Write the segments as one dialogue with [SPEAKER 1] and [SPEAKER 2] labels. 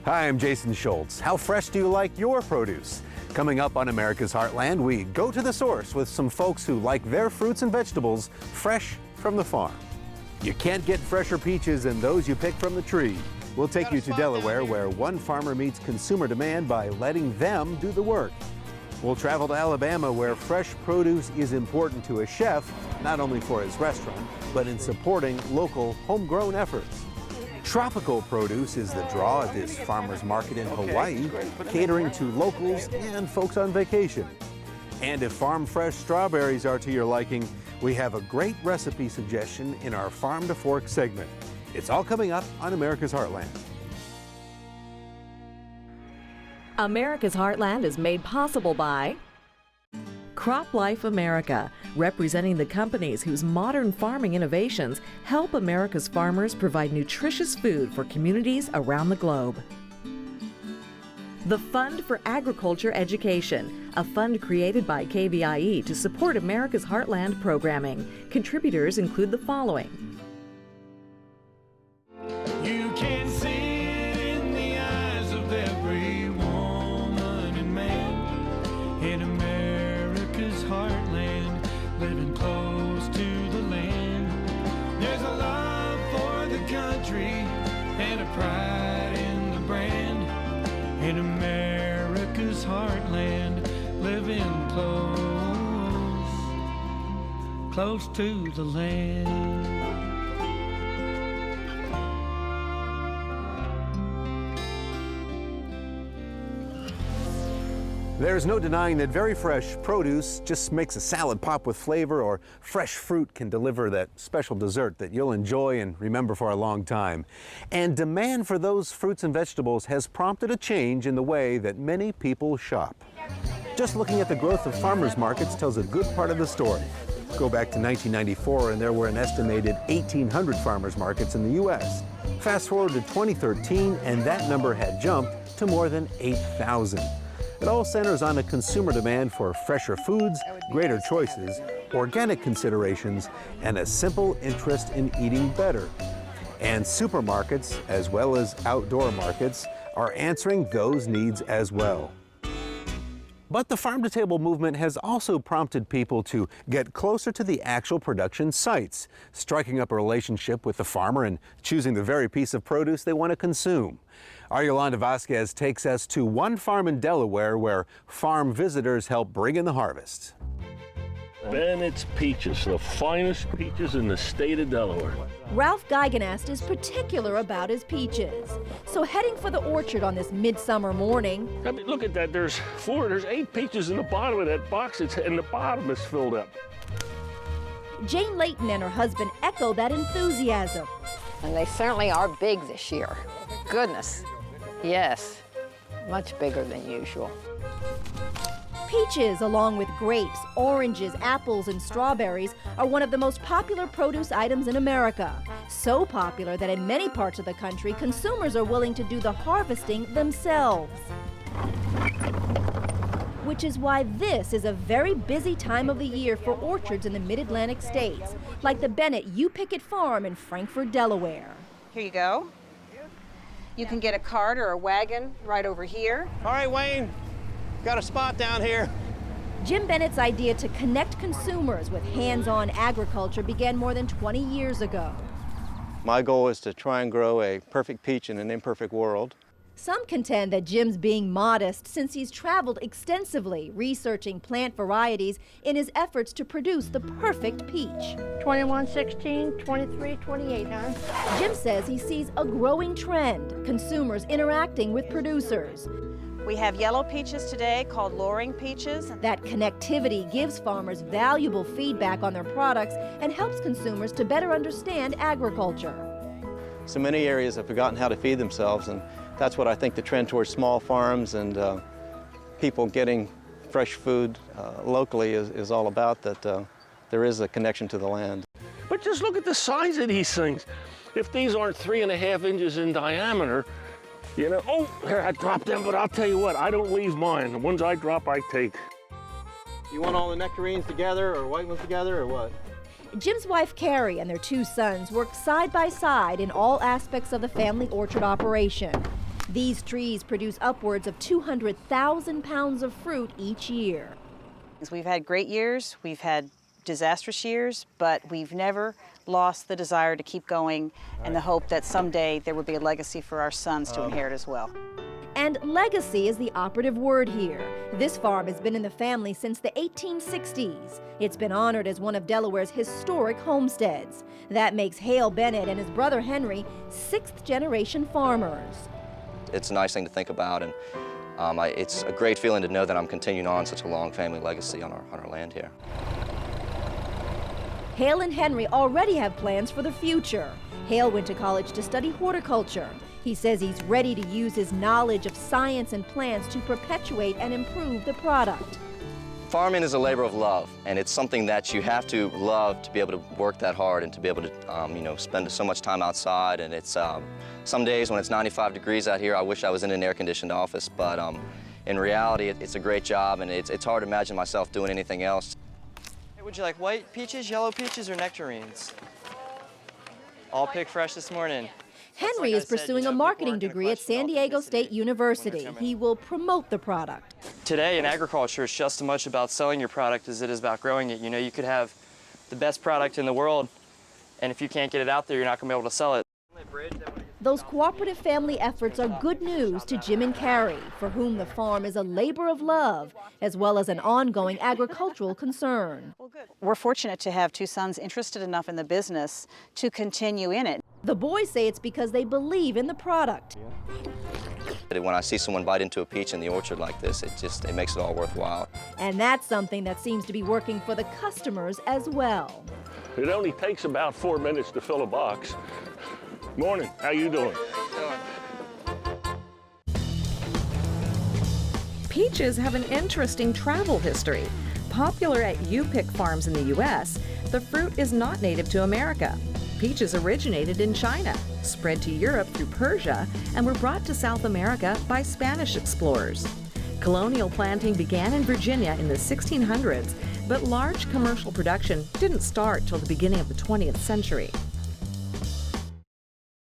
[SPEAKER 1] Hi, I'm Jason Schultz. How fresh do you like your produce? Coming up on America's Heartland, we go to the source with some folks who like their fruits and vegetables fresh from the farm. You can't get fresher peaches than those you pick from the tree. We'll take you to Delaware, where one farmer meets consumer demand by letting them do the work. We'll travel to Alabama, where fresh produce is important to a chef, not only for his restaurant, but in supporting local homegrown efforts. Tropical produce is the draw at this farmer's market in Hawaii, catering to locals and folks on vacation. And if farm fresh strawberries are to your liking, we have a great recipe suggestion in our Farm to Fork segment. It's all coming up on America's Heartland.
[SPEAKER 2] America's Heartland is made possible by CropLife America, representing the companies whose modern farming innovations help America's farmers provide nutritious food for communities around the globe. The Fund for Agriculture Education, a fund created by KVIE to support America's Heartland programming. Contributors include the following.
[SPEAKER 3] You can see it in the eyes of every woman and man in America's heartland, living close to the land. There's a love for the country and a pride in the brand. In America's heartland, living close to the land.
[SPEAKER 1] There's no denying that very fresh produce just makes a salad pop with flavor, or fresh fruit can deliver that special dessert that you'll enjoy and remember for a long time. And demand for those fruits and vegetables has prompted a change in the way that many people shop. Just looking at the growth of farmers markets tells a good part of the story. Go back to 1994 and there were an estimated 1,800 farmers markets in the U.S. Fast forward to 2013 and that number had jumped to more than 8,000. It all centers on a consumer demand for fresher foods, greater choices, organic considerations, and a simple interest in eating better. And supermarkets, as well as outdoor markets, are answering those needs as well. But the farm-to-table movement has also prompted people to get closer to the actual production sites, striking up a relationship with the farmer and choosing the very piece of produce they want to consume. Our Yolanda Vazquez takes us to one farm in Delaware where farm visitors help bring in the harvest.
[SPEAKER 4] Bennett's peaches, the finest peaches in the state of Delaware.
[SPEAKER 5] Ralph Geigenast is particular about his peaches. So heading for the orchard on this midsummer morning.
[SPEAKER 4] I mean, look at that. There's 8 peaches in the bottom of that box, and the bottom is filled up.
[SPEAKER 5] Jane Layton and her husband echo that enthusiasm.
[SPEAKER 6] And they certainly are big this year. Goodness, yes, much bigger than usual.
[SPEAKER 5] Peaches, along with grapes, oranges, apples, and strawberries, are one of the most popular produce items in America. So popular that in many parts of the country, consumers are willing to do the harvesting themselves. Which is why this is a very busy time of the year for orchards in the mid-Atlantic states, like the Bennett You Pick It Farm in Frankfort, Delaware.
[SPEAKER 7] Here you go. You can get a cart or a wagon right over here.
[SPEAKER 8] All right, Wayne, got a spot down here.
[SPEAKER 5] Jim Bennett's idea to connect consumers with hands-on agriculture began more than 20 years ago.
[SPEAKER 8] My goal is to try and grow a perfect peach in an imperfect world.
[SPEAKER 5] Some contend that Jim's being modest since he's traveled extensively researching plant varieties in his efforts to produce the perfect peach.
[SPEAKER 9] 21, 16, 23, 28, huh?
[SPEAKER 5] Jim says he sees a growing trend, consumers interacting with producers.
[SPEAKER 7] We have yellow peaches today called Loring peaches.
[SPEAKER 5] That connectivity gives farmers valuable feedback on their products and helps consumers to better understand agriculture.
[SPEAKER 8] So many areas have forgotten how to feed themselves, and that's what I think the trend towards small farms and people getting fresh food locally is all about, that there is a connection to the land.
[SPEAKER 4] But just look at the size of these things. If these aren't 3.5 inches in diameter, you know, oh, here, I dropped them, but I'll tell you what, I don't leave mine. The ones I drop, I take.
[SPEAKER 8] You want all the nectarines together or white ones together or what?
[SPEAKER 5] Jim's wife Carrie and their 2 sons work side by side in all aspects of the family orchard operation. These trees produce upwards of 200,000 pounds of fruit each year.
[SPEAKER 7] We've had great years, we've had disastrous years, but we've never lost the desire to keep going and the hope that someday there will be a legacy for our sons to inherit as well.
[SPEAKER 5] And legacy is the operative word here. This farm has been in the family since the 1860s. It's been honored as one of Delaware's historic homesteads. That makes Hale Bennett and his brother Henry sixth-generation farmers.
[SPEAKER 10] It's a nice thing to think about, and it's a great feeling to know that I'm continuing on such a long family legacy on our land here.
[SPEAKER 5] Hale and Henry already have plans for the future. Hale went to college to study horticulture. He says he's ready to use his knowledge of science and plants to perpetuate and improve the product.
[SPEAKER 10] Farming is a labor of love, and it's something that you have to love to be able to work that hard and to be able to, spend so much time outside. And it's some days when it's 95 degrees out here, I wish I was in an air-conditioned office. But in reality, it's a great job, and it's hard to imagine myself doing anything else.
[SPEAKER 11] Would you like white peaches, yellow peaches, or nectarines? All picked fresh this morning.
[SPEAKER 5] Henry is pursuing a marketing degree at San Diego State University. He will promote the product.
[SPEAKER 11] Today in agriculture, it's just as much about selling your product as it is about growing it. You know, you could have the best product in the world, and if you can't get it out there, you're not going to be able to sell it.
[SPEAKER 5] Those cooperative family efforts are good news to Jim and Carrie, for whom the farm is a labor of love, as well as an ongoing agricultural concern.
[SPEAKER 7] We're fortunate to have two sons interested enough in the business to continue in it.
[SPEAKER 5] The boys say it's because they believe in the product.
[SPEAKER 10] When I see someone bite into a peach in the orchard like this, it makes it all worthwhile.
[SPEAKER 5] And that's something that seems to be working for the customers as well.
[SPEAKER 4] It only takes about 4 minutes to fill a box. Morning, how you doing?
[SPEAKER 2] Peaches have an interesting travel history. Popular at U-Pick farms in the U.S., the fruit is not native to America. Peaches originated in China, spread to Europe through Persia, and were brought to South America by Spanish explorers. Colonial planting began in Virginia in the 1600s, but large commercial production didn't start till the beginning of the 20th century.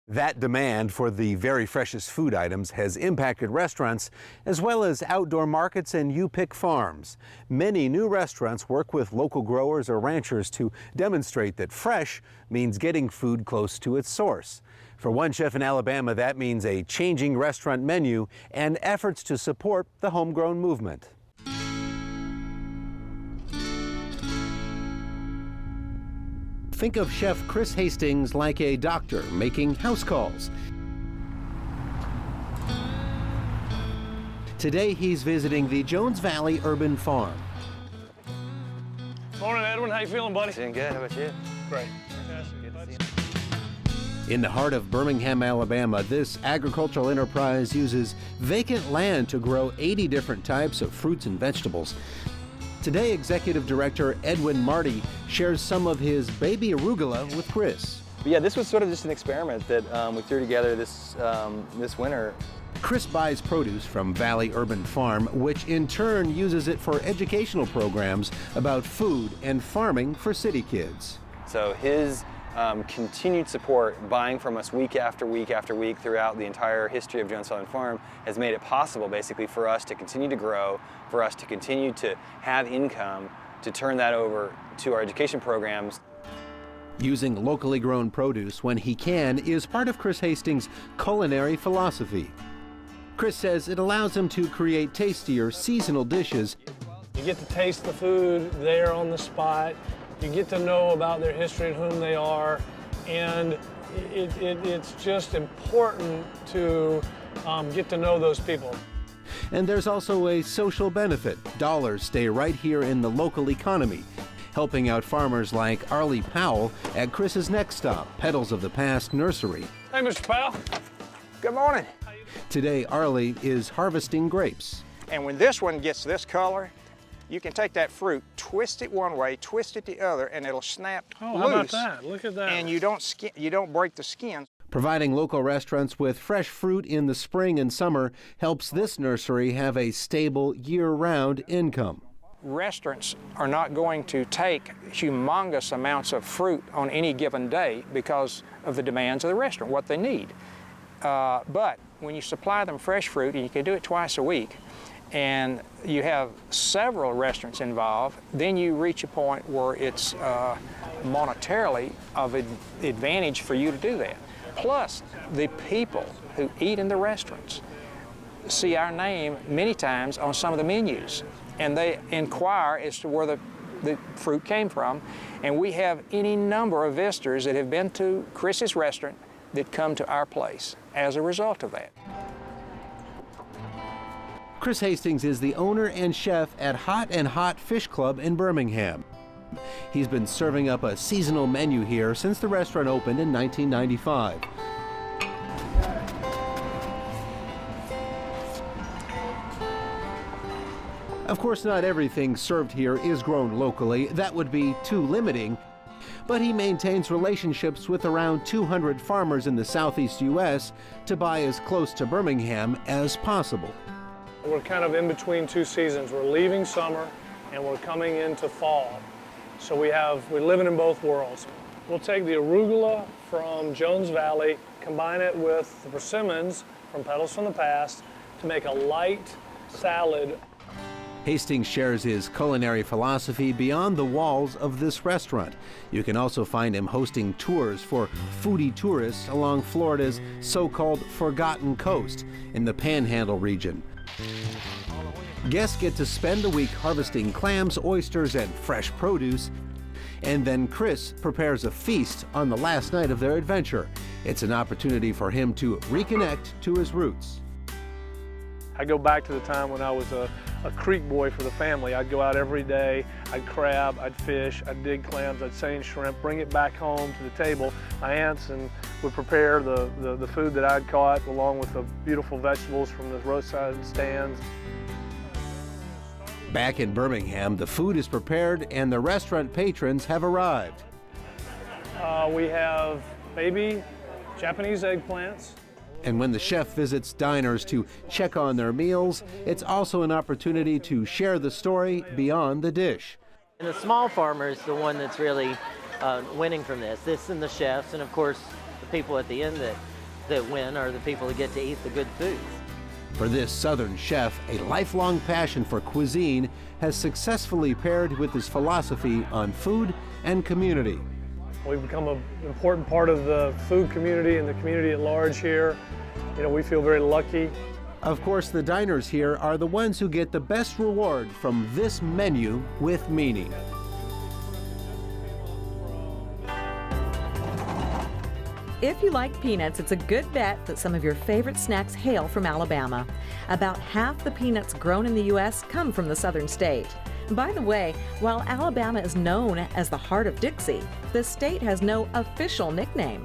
[SPEAKER 1] That demand for the very freshest food items has impacted restaurants as well as outdoor markets and U-Pick farms. Many new restaurants work with local growers or ranchers to demonstrate that fresh means getting food close to its source. For one chef in Alabama, that means a changing restaurant menu and efforts to support the homegrown movement. Think of Chef Chris Hastings like a doctor making house calls. Today he's visiting the Jones Valley Urban Farm.
[SPEAKER 4] Morning, Edwin. How you feeling, buddy?
[SPEAKER 11] Doing good. How about you?
[SPEAKER 4] Great.
[SPEAKER 1] In the heart of Birmingham, Alabama, this agricultural enterprise uses vacant land to grow 80 different types of fruits and vegetables. Today, Executive Director Edwin Marty shares some of his baby arugula with Chris.
[SPEAKER 12] Yeah, this was sort of just an experiment that we threw together this winter.
[SPEAKER 1] Chris buys produce from Valley Urban Farm, which in turn uses it for educational programs about food and farming for city kids.
[SPEAKER 12] So his continued support, buying from us week after week after week throughout the entire history of Jones Valley Farm, has made it possible basically for us to continue to grow, for us to continue to have income, to turn that over to our education programs.
[SPEAKER 1] Using locally grown produce when he can is part of Chris Hastings' culinary philosophy. Chris says it allows him to create tastier seasonal dishes.
[SPEAKER 13] You get to taste the food there on the spot. You get to know about their history and whom they are, and it's just important to get to know those people.
[SPEAKER 1] And there's also a social benefit. Dollars stay right here in the local economy, helping out farmers like Arlie Powell at Chris's next stop, Petals of the Past Nursery.
[SPEAKER 13] Hey, Mr. Powell.
[SPEAKER 14] Good morning.
[SPEAKER 1] Today, Arlie is harvesting grapes.
[SPEAKER 14] And when this one gets this color, you can take that fruit, twist it one way, twist it the other, and it'll snap loose.
[SPEAKER 13] How about that? Look at that.
[SPEAKER 14] And you don't break the skin.
[SPEAKER 1] Providing local restaurants with fresh fruit in the spring and summer helps this nursery have a stable year-round income.
[SPEAKER 14] Restaurants are not going to take humongous amounts of fruit on any given day because of the demands of the restaurant, what they need. But when you supply them fresh fruit, and you can do it twice a week, and you have several restaurants involved, then you reach a point where it's monetarily of an advantage for you to do that. Plus, the people who eat in the restaurants see our name many times on some of the menus, and they inquire as to where the fruit came from, and we have any number of visitors that have been to Chris's restaurant that come to our place as a result of that.
[SPEAKER 1] Chris Hastings is the owner and chef at Hot and Hot Fish Club in Birmingham. He's been serving up a seasonal menu here since the restaurant opened in 1995. Of course, not everything served here is grown locally. That would be too limiting. But he maintains relationships with around 200 farmers in the southeast U.S. to buy as close to Birmingham as possible.
[SPEAKER 13] We're kind of in between two seasons. We're leaving summer and we're coming into fall. So we're living in both worlds. We'll take the arugula from Jones Valley, combine it with the persimmons from Petals from the Past to make a light salad.
[SPEAKER 1] Hastings shares his culinary philosophy beyond the walls of this restaurant. You can also find him hosting tours for foodie tourists along Florida's so-called Forgotten Coast in the Panhandle region. Guests get to spend the week harvesting clams, oysters, and fresh produce, and then Chris prepares a feast on the last night of their adventure. It's an opportunity for him to reconnect to his roots.
[SPEAKER 13] I go back to the time when I was a creek boy for the family. I'd go out every day, I'd crab, I'd fish, I'd dig clams, I'd seine shrimp, bring it back home to the table. My aunts would prepare the food that I'd caught along with the beautiful vegetables from the roadside stands.
[SPEAKER 1] Back in Birmingham, the food is prepared and the restaurant patrons have arrived.
[SPEAKER 13] We have baby Japanese eggplants.
[SPEAKER 1] And when the chef visits diners to check on their meals, it's also an opportunity to share the story beyond the dish.
[SPEAKER 15] And the small farmer is the one that's really winning from this. This and the chefs, and of course, the people at the end that win are the people that get to eat the good foods.
[SPEAKER 1] For this Southern chef, a lifelong passion for cuisine has successfully paired with his philosophy on food and community.
[SPEAKER 13] We've become an important part of the food community and the community at large here. You know, we feel very lucky.
[SPEAKER 1] Of course, the diners here are the ones who get the best reward from this menu with meaning.
[SPEAKER 2] If you like peanuts, it's a good bet that some of your favorite snacks hail from Alabama. About half the peanuts grown in the U.S. come from the southern state. By the way, while Alabama is known as the heart of Dixie, the state has no official nickname.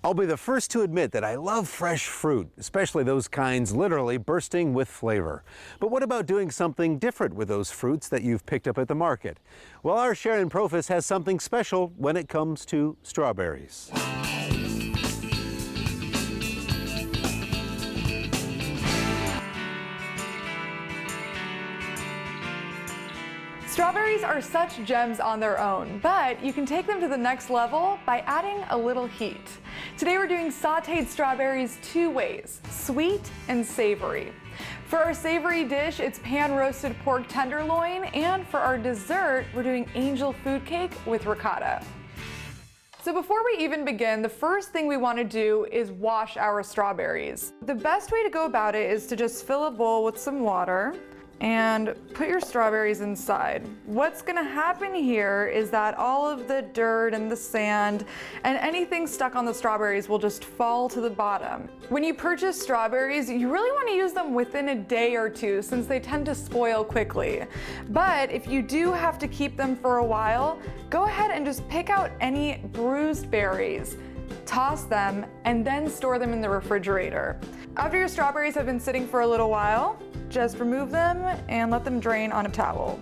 [SPEAKER 1] I'll be the first to admit that I love fresh fruit, especially those kinds literally bursting with flavor. But what about doing something different with those fruits that you've picked up at the market? Well, our Sharon Profis has something special when it comes to strawberries.
[SPEAKER 16] Strawberries are such gems on their own, but you can take them to the next level by adding a little heat. Today we're doing sauteed strawberries two ways, sweet and savory. For our savory dish, it's pan-roasted pork tenderloin, and for our dessert, we're doing angel food cake with ricotta. So before we even begin, the first thing we want to do is wash our strawberries. The best way to go about it is to just fill a bowl with some water and put your strawberries inside. What's gonna happen here is that all of the dirt and the sand and anything stuck on the strawberries will just fall to the bottom. When you purchase strawberries, you really wanna use them within a day or two since they tend to spoil quickly. But if you do have to keep them for a while, go ahead and just pick out any bruised berries, toss them, and then store them in the refrigerator. After your strawberries have been sitting for a little while, just remove them and let them drain on a towel.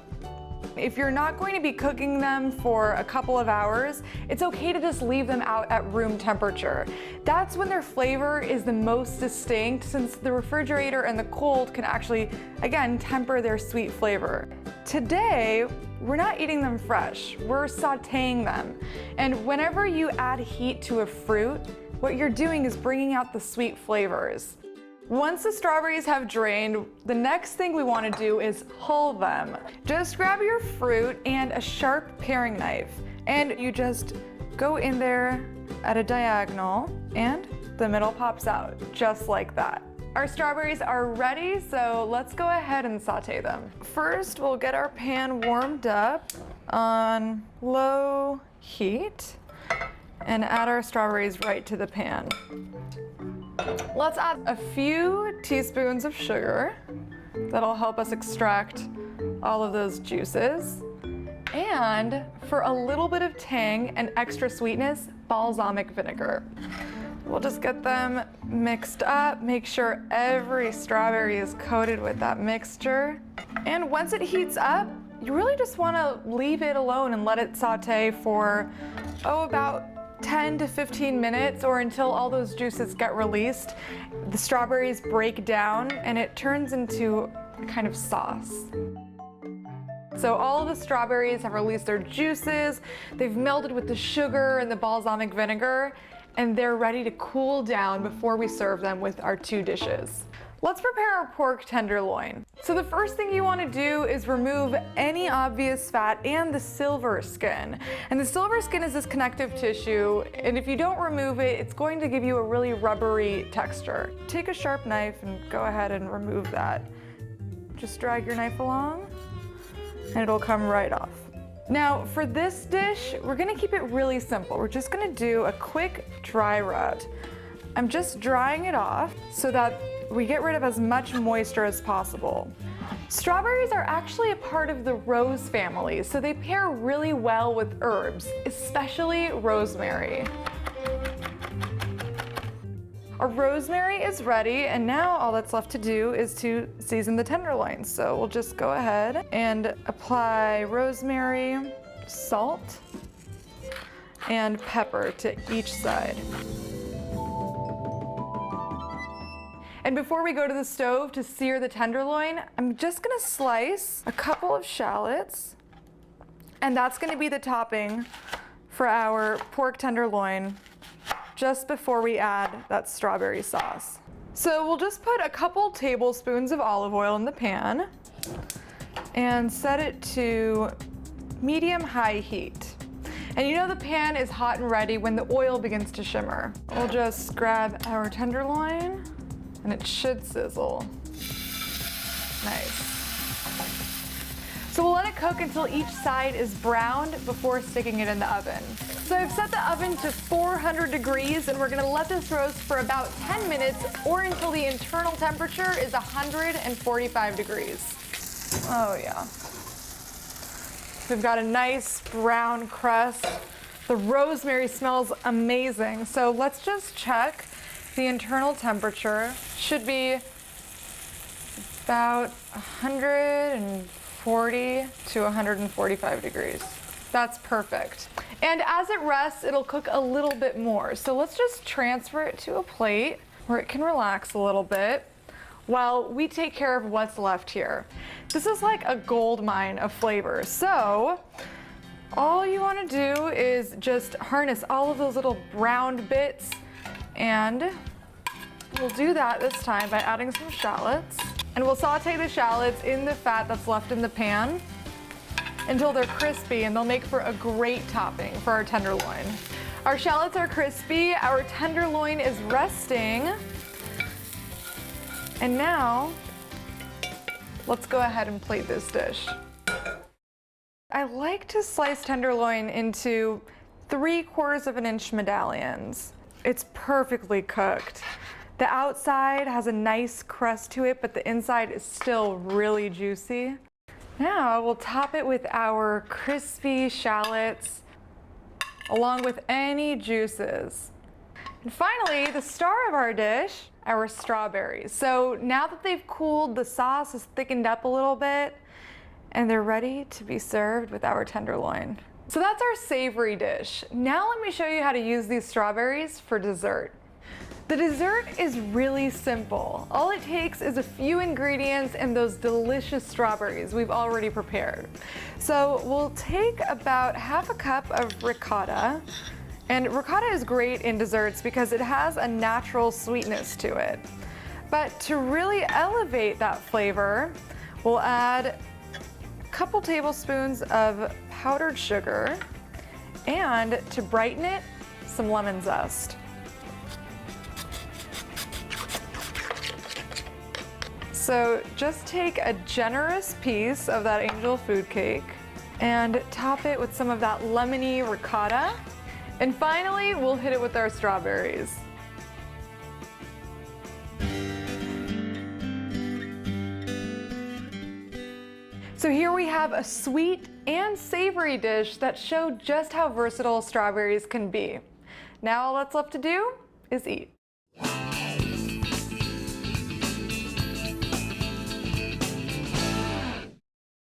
[SPEAKER 16] If you're not going to be cooking them for a couple of hours, it's okay to just leave them out at room temperature. That's when their flavor is the most distinct, since the refrigerator and the cold can actually, again, temper their sweet flavor. today, we're not eating them fresh, we're sauteing them. And whenever you add heat to a fruit, what you're doing is bringing out the sweet flavors. Once the strawberries have drained, the next thing we want to do is hull them. Just grab your fruit and a sharp paring knife, and you just go in there at a diagonal, and the middle pops out, just like that. Our strawberries are ready, so let's go ahead and saute them. First, we'll get our pan warmed up on low heat and add our strawberries right to the pan. Let's add a few teaspoons of sugar. That'll help us extract all of those juices. And for a little bit of tang and extra sweetness, balsamic vinegar. We'll just get them mixed up, make sure every strawberry is coated with that mixture. And once it heats up, you really just want to leave it alone and let it saute for, about 10 to 15 minutes, or until all those juices get released. The strawberries break down and it turns into a kind of sauce. So all of the strawberries have released their juices, they've melted with the sugar and the balsamic vinegar, and they're ready to cool down before we serve them with our two dishes. Let's prepare our pork tenderloin. So the first thing you want to do is remove any obvious fat and the silver skin. And the silver skin is this connective tissue, and if you don't remove it, it's going to give you a really rubbery texture. Take a sharp knife and go ahead and remove that. Just drag your knife along, and it'll come right off. Now for this dish, we're gonna keep it really simple. We're just gonna do a quick dry rub. I'm just drying it off so that we get rid of as much moisture as possible. Strawberries are actually a part of the rose family, so they pair really well with herbs, especially rosemary. Our rosemary is ready, and now all that's left to do is to season the tenderloin. So we'll just go ahead and apply rosemary, salt, and pepper to each side. And before we go to the stove to sear the tenderloin, I'm just gonna slice a couple of shallots, and that's gonna be the topping for our pork tenderloin just before we add that strawberry sauce. So we'll just put a couple tablespoons of olive oil in the pan and set it to medium-high heat. And you know the pan is hot and ready when the oil begins to shimmer. We'll just grab our tenderloin, and it should sizzle. Nice. So we'll let it cook until each side is browned before sticking it in the oven. So I've set the oven to 400 degrees, and we're gonna let this roast for about 10 minutes or until the internal temperature is 145 degrees. Oh yeah. We've got a nice brown crust. The rosemary smells amazing. So let's just check the internal temperature. Should be about 140 to 145 degrees. That's perfect. And as it rests, it'll cook a little bit more. So let's just transfer it to a plate where it can relax a little bit while we take care of what's left here. This is like a gold mine of flavor. So all you want to do is just harness all of those little browned bits, and we'll do that this time by adding some shallots. And we'll saute the shallots in the fat that's left in the pan until they're crispy, and they'll make for a great topping for our tenderloin. Our shallots are crispy, our tenderloin is resting, and now let's go ahead and plate this dish. I like to slice tenderloin into 3/4 of an inch medallions. It's perfectly cooked. The outside has a nice crust to it, but the inside is still really juicy. Now we'll top it with our crispy shallots along with any juices. And finally, the star of our dish, our strawberries. So now that they've cooled, the sauce has thickened up a little bit, and they're ready to be served with our tenderloin. So that's our savory dish. Now let me show you how to use these strawberries for dessert. The dessert is really simple. All it takes is a few ingredients and those delicious strawberries we've already prepared. So we'll take about half a cup of ricotta. And ricotta is great in desserts because it has a natural sweetness to it. But to really elevate that flavor, we'll add a couple tablespoons of powdered sugar, and to brighten it, some lemon zest. So just take a generous piece of that angel food cake and top it with some of that lemony ricotta. And finally, we'll hit it with our strawberries. So here we have a sweet and savory dish that showed just how versatile strawberries can be. Now all that's left to do is eat.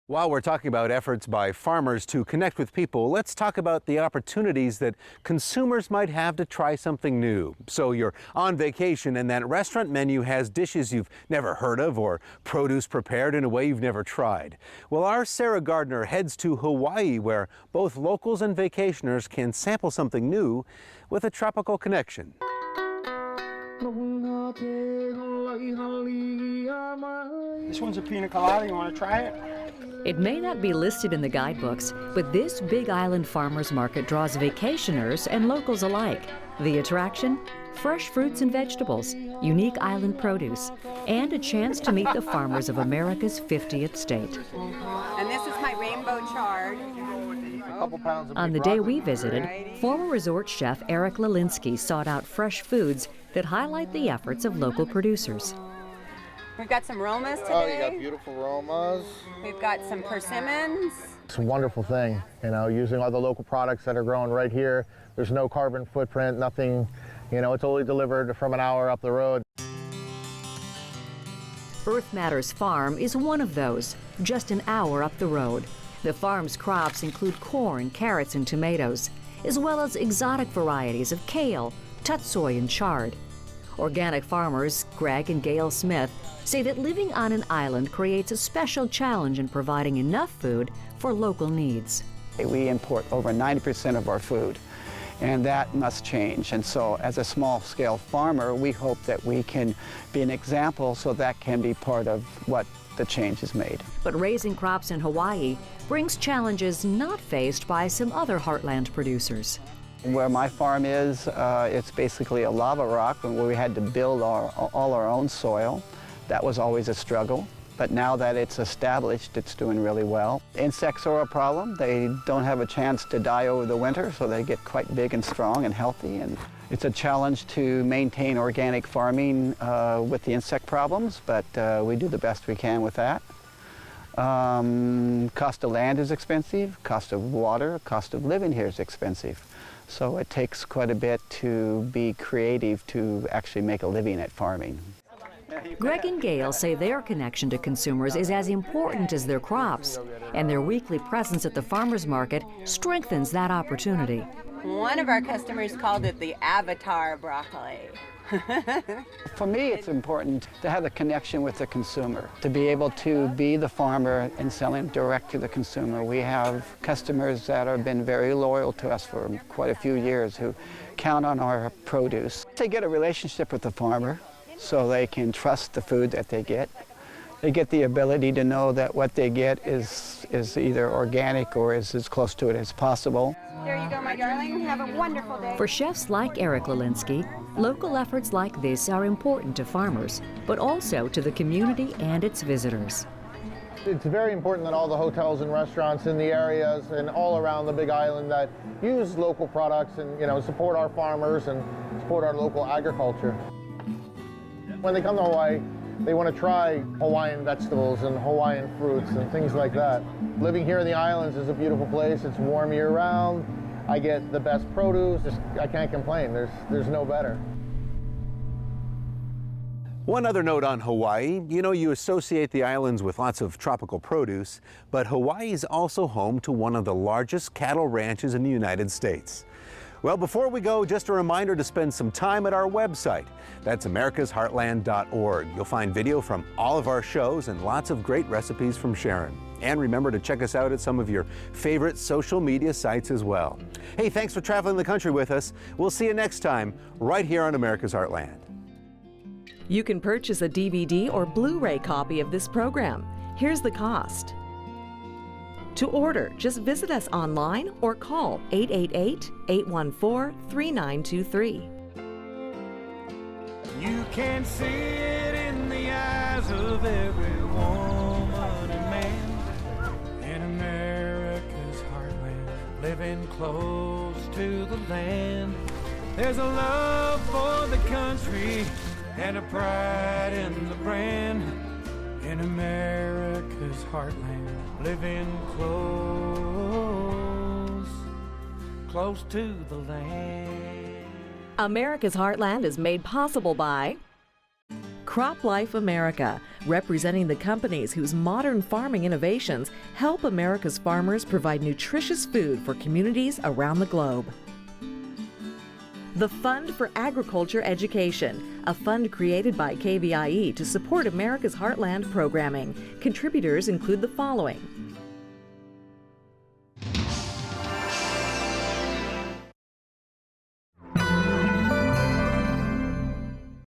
[SPEAKER 1] While we're talking about efforts by farmers to connect with people, let's talk about the opportunities that consumers might have to try something new. So you're on vacation and that restaurant menu has dishes you've never heard of or produce prepared in a way you've never tried. Well, our Sarah Gardner heads to Hawaii, where both locals and vacationers can sample something new with a tropical connection.
[SPEAKER 17] This one's a pina colada. You want to try it?
[SPEAKER 18] It may not be listed in the guidebooks, but this Big Island farmers market draws vacationers and locals alike. The attraction? Fresh fruits and vegetables, unique island produce, and a chance to meet the farmers of America's 50th state.
[SPEAKER 19] And this is my rainbow chard.
[SPEAKER 18] On the day we visited, former resort chef Eric Lilinski sought out fresh foods that highlight the efforts of local producers.
[SPEAKER 19] We've got some romas today.
[SPEAKER 20] Oh, you got beautiful romas.
[SPEAKER 19] We've got some persimmons.
[SPEAKER 20] It's a wonderful thing, you know, using all the local products that are grown right here. There's no carbon footprint, nothing, you know, it's only delivered from an hour up the road.
[SPEAKER 18] Earth Matters Farm is one of those, just an hour up the road. The farm's crops include corn, carrots, and tomatoes, as well as exotic varieties of kale, tutsoi, and chard. Organic farmers Greg and Gail Smith say that living on an island creates a special challenge in providing enough food for local needs.
[SPEAKER 21] We import over 90% of our food, and that must change. And so as a small-scale farmer, we hope that we can be an example so that can be part of what the change is made.
[SPEAKER 18] But raising crops in Hawaii brings challenges not faced by some other Heartland producers.
[SPEAKER 21] Where my farm is, it's basically a lava rock where we had to build all our own soil. That was always a struggle, but now that it's established, it's doing really well. Insects are a problem. They don't have a chance to die over the winter, so they get quite big and strong and healthy. And it's a challenge to maintain organic farming with the insect problems, but we do the best we can with that. Cost of land is expensive, cost of water, cost of living here is expensive. So it takes quite a bit to be creative to actually make a living at farming.
[SPEAKER 18] Greg and Gail say their connection to consumers is as important as their crops, and their weekly presence at the farmers market strengthens that opportunity.
[SPEAKER 19] One of our customers called it the avatar broccoli.
[SPEAKER 21] For me, it's important to have a connection with the consumer, to be able to be the farmer and selling direct to the consumer. We have customers that have been very loyal to us for quite a few years who count on our produce. They get a relationship with the farmer so they can trust the food that they get. They get the ability to know that what they get is either organic or is as close to it as possible.
[SPEAKER 19] There you go, my darling. Have a wonderful day.
[SPEAKER 18] For chefs like Eric Lilinski, local efforts like this are important to farmers, but also to the community and its visitors.
[SPEAKER 20] It's very important that all the hotels and restaurants in the areas and all around the Big Island that use local products and, you know, support our farmers and support our local agriculture. When they come to Hawaii, they want to try Hawaiian vegetables and Hawaiian fruits and things like that. Living here in the islands is a beautiful place. It's warm year-round. I get the best produce. I can't complain. There's no better.
[SPEAKER 1] One other note on Hawaii, you know, you associate the islands with lots of tropical produce, but Hawaii is also home to one of the largest cattle ranches in the United States. Well, before we go, just a reminder to spend some time at our website. That's americasheartland.org. You'll find video from all of our shows and lots of great recipes from Sharon. And remember to check us out at some of your favorite social media sites as well. Hey, thanks for traveling the country with us. We'll see you next time right here on America's Heartland.
[SPEAKER 2] You can purchase a DVD or Blu-ray copy of this program. Here's the cost. To order, just visit us online or call 888-814-3923.
[SPEAKER 3] You can see it in the eyes of every woman and man in America's heartland, living close to the land. There's a love for the country and a pride in the brand in America's heartland, living close to the land.
[SPEAKER 2] America's Heartland is made possible by Crop Life America, representing the companies whose modern farming innovations help America's farmers provide nutritious food for communities around the globe. The Fund for Agriculture Education, a fund created by KVIE to support America's Heartland programming. Contributors include the following: